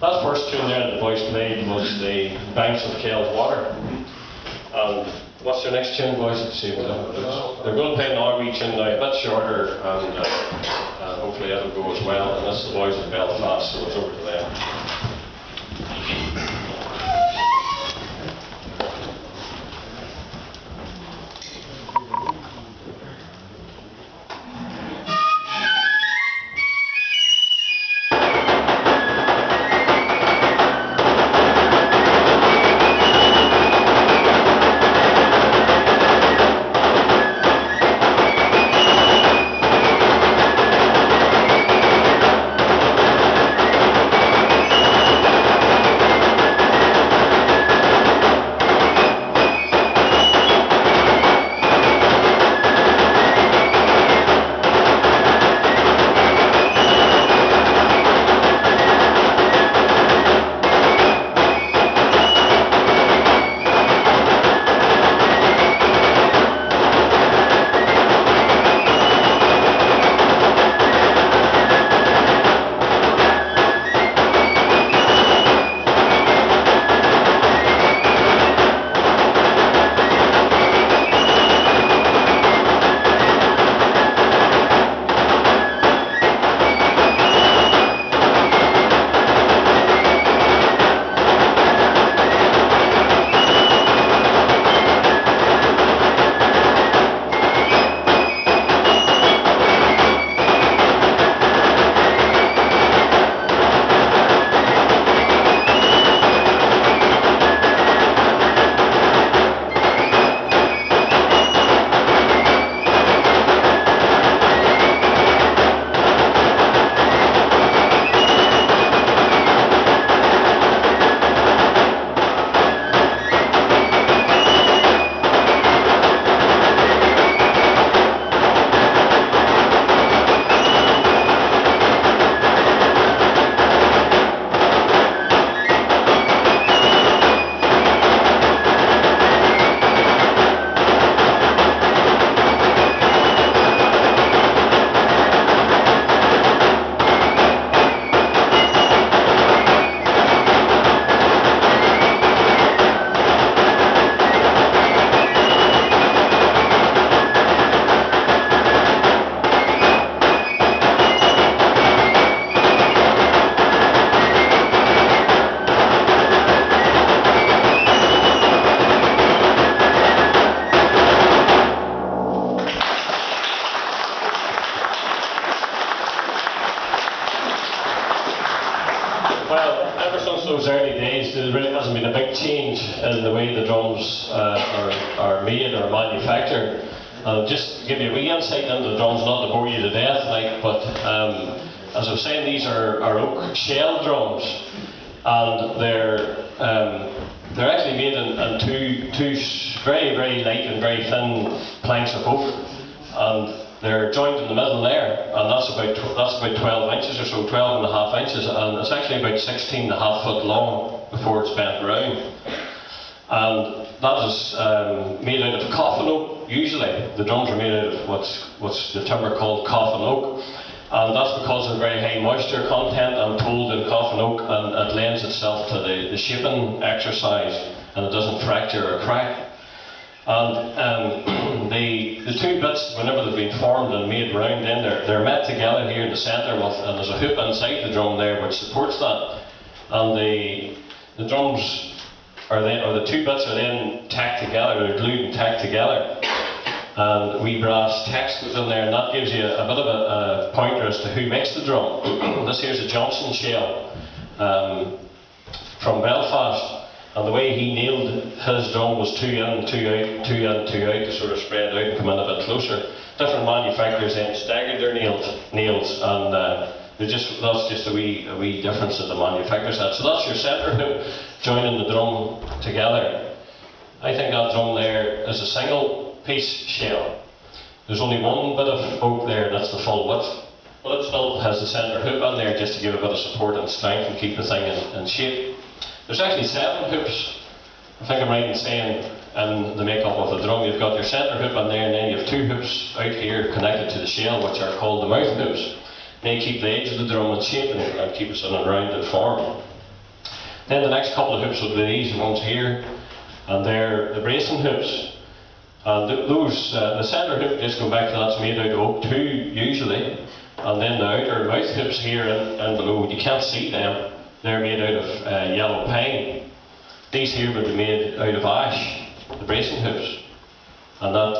That first tune there that the boys played was the Banks of Kells Water. And what's their next tune, boys? Let's see. They're going to play an Aughrim tune now, a bit shorter, and hopefully that'll go as well. And that's the boys of Belfast, so it's over to them. Those early days, there really hasn't been a big change in the way the drums are made or manufactured. Just to give you a wee insight into the drums, not to bore you to death, but as I was saying, these are oak shell drums, and they're actually made in two very, very light and very thin planks of oak, and they're joined in the middle there, and that's about 12 inches or so, 12 and a half inches, and it's actually about 16 and a half foot long before it's bent round. And that is made out of coffin oak. Usually the drums are made out of what's the timber called coffin oak, and that's because of very high moisture content, I'm told, in coffin oak, and it lends itself to the shaping exercise, and it doesn't fracture or crack. And the two bits, whenever they've been formed and made round in, they're met together here in the centre, and there's a hoop inside the drum there which supports that. And the drums are then, or the two bits are then tacked together, they're glued and tacked together. And wee brass text goes in there, and that gives you a bit of a pointer as to who makes the drum. This here's a Johnson shell from Belfast. And the way he nailed his drum was two in, two out, two in, two out, to sort of spread out and come in a bit closer. Different manufacturers then staggered their nails, and that's just a wee difference that the manufacturers had. So that's your centre hoop joining the drum together. I think that drum there is a single piece shell. There's only one bit of oak there, and that's the full width. But it still has the centre hoop in there just to give a bit of support and strength and keep the thing in shape. There's actually 7 hoops, I think I'm right in saying, in the makeup of the drum. You've got your centre hoop in there, and then you have 2 hoops out here connected to the shell, which are called the mouth hoops. They keep the edge of the drum in shape and keep us in a rounded form. Then the next couple of hoops would be these ones here, and they're the bracing hoops. And those, the centre hoop, just go back to that's made out of oak too, usually. And then the outer mouth hoops here and below, you can't see them. They're made out of yellow pine. These here would be made out of ash, the bracing hoops. And that,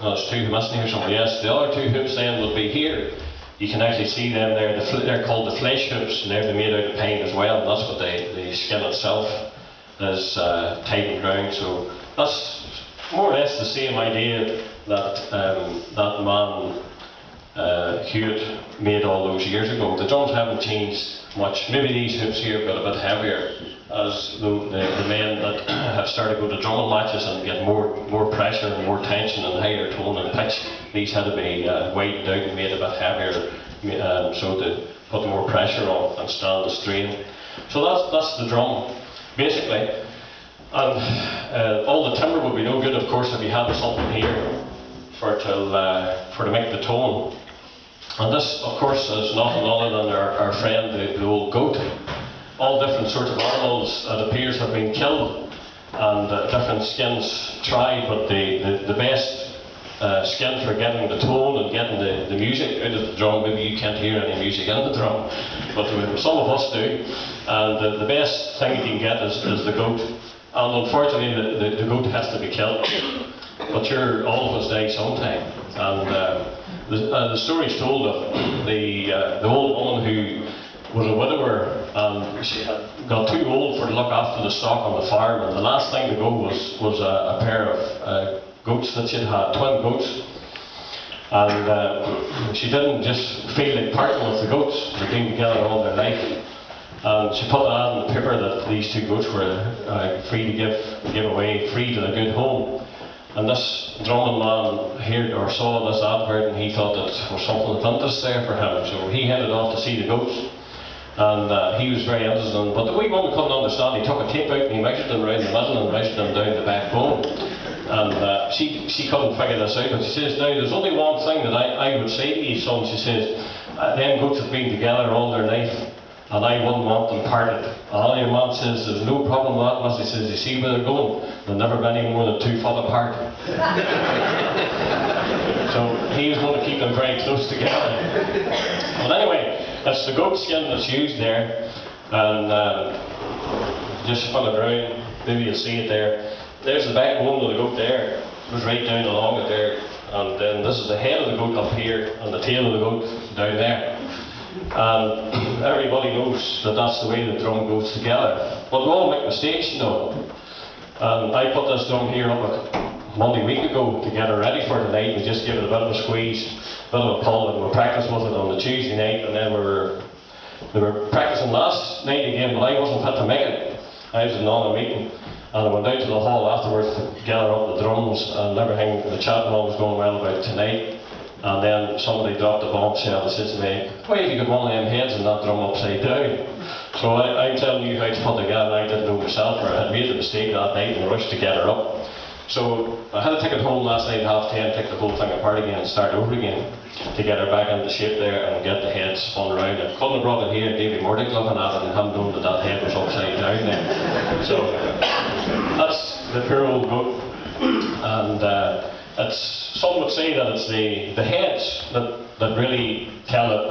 there's two missing here somewhere, yes. The other two hoops then would be here. You can actually see them there, they're called the flesh hoops, and they're made out of pine as well. And that's what the skin itself is tightened round. So that's more or less the same idea that that man Hewitt made all those years ago. The drums haven't changed much. Maybe these hoops here got a bit heavier as the men that have started to go to drumming matches and get more pressure and more tension and higher tone and pitch. These had to be widened out and made a bit heavier so to put more pressure on and stand the strain. So that's the drum basically. And all the timber would be no good, of course, if you had something here for to make the tone. And this, of course, is nothing other than our friend, the old goat. All different sorts of animals, it appears, have been killed, and different skins tried, but the best skin for getting the tone and getting the music out of the drum, maybe you can't hear any music in the drum, but some of us do, and the best thing you can get is the goat. And unfortunately, the goat has to be killed. But sure, all of us die sometime. And the story's told of the old woman who was a widower, and she had got too old to look after the stock on the farm. And the last thing to go was a pair of goats that she'd had, twin goats. And she didn't just feel like parting with the goats. They'd been together all their life. And she put an ad in the paper that these two goats were free to give away, free to the good home. And this drumming man heard or saw this advert, and he thought that there was something of interest there for him. So he headed off to see the goats, and he was very interested in them. But the wee woman couldn't understand. He took a tape out and he measured them around the middle and measured them down the backbone. And she couldn't figure this out. But she says, now there's only one thing that I would say to you, son. She says, them goats have been together all their life, and I wouldn't want them parted. And all your man says, there's no problem with that, unless he says, you see where they're going? They'll never be any more than 2 foot apart. So he was going to keep them very close together. But anyway, it's the goat skin that's used there, and just spin it around, maybe you'll see it there. There's the backbone of the goat there, it was right down along it there, and then this is the head of the goat up here, and the tail of the goat down there. And everybody knows that that's the way the drum goes together. But we all make mistakes, you know. And I put this drum here up a Monday week ago to get it ready for tonight. We just give it a bit of a squeeze, a bit of a pull, and we practiced with it on the Tuesday night, and then we were practicing last night again, but I wasn't fit to make it. I was in another meeting, and I went out to the hall afterwards to gather up the drums and everything. The chat and all was going well about tonight. And then somebody dropped a bombshell and says to me, why have you got one of them heads in that drum upside down? So I'm telling you how to put together, and I didn't know myself, or I had made the mistake that night and rushed to get her up. So I had to take it home last night at 10:30, take the whole thing apart again and start over again to get her back into shape there and get the head spun around. I couldn't have brought it here, Davy Murdoch looking at it and hadn't known that that head was upside down then. So that's the poor old goat. And some would say that it's the heads that really tell it,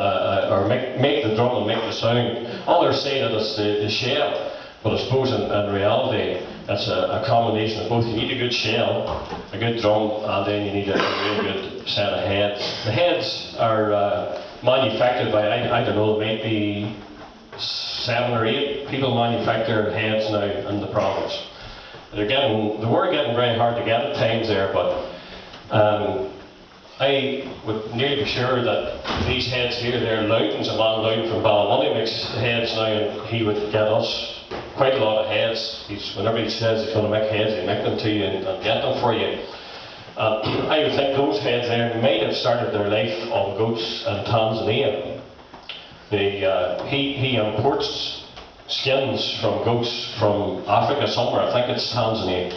or make the drum and make the sound. Others say that it's the shell, but I suppose in reality it's a combination of both. You need a good shell, a good drum, and then you need a really good set of heads. The heads are manufactured by, I don't know, maybe 7 or 8 people manufacture heads now in the province. They were getting very hard to get at times there, but I would nearly be sure that these heads here, they're Loudon's, a man Loudon from Ballymoney makes heads now, and he would get us quite a lot of heads. Whenever he says he's going to make heads, he'll make them to you and get them for you. I would think those heads there might have started their life on goats in Tanzania. He imports skins from goats from Africa somewhere, I think it's Tanzania.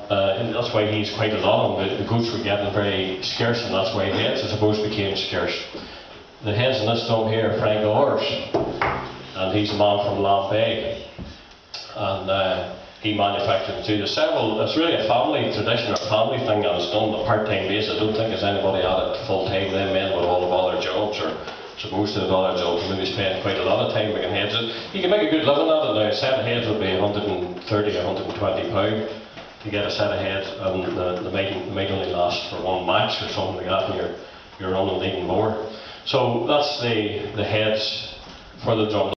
And that's why he's quite a lot of them. The goats were getting very scarce, and that's why heads, I suppose, became scarce. The heads in this drum here are Frank Orr's. and he's a man from Lambay, and he manufactured too. There's several. It's really a family tradition or family thing, and it's done on a part-time basis. I don't think there's anybody at it full-time. Them men with all of other jobs, or supposed to have other jobs, maybe spend quite a lot of time making heads. You can make a good living at it now. A set of heads would be 130, 120 pound to get a set of heads, and they might only last for one match or something like that, and you're running even more. So that's the heads for the drum.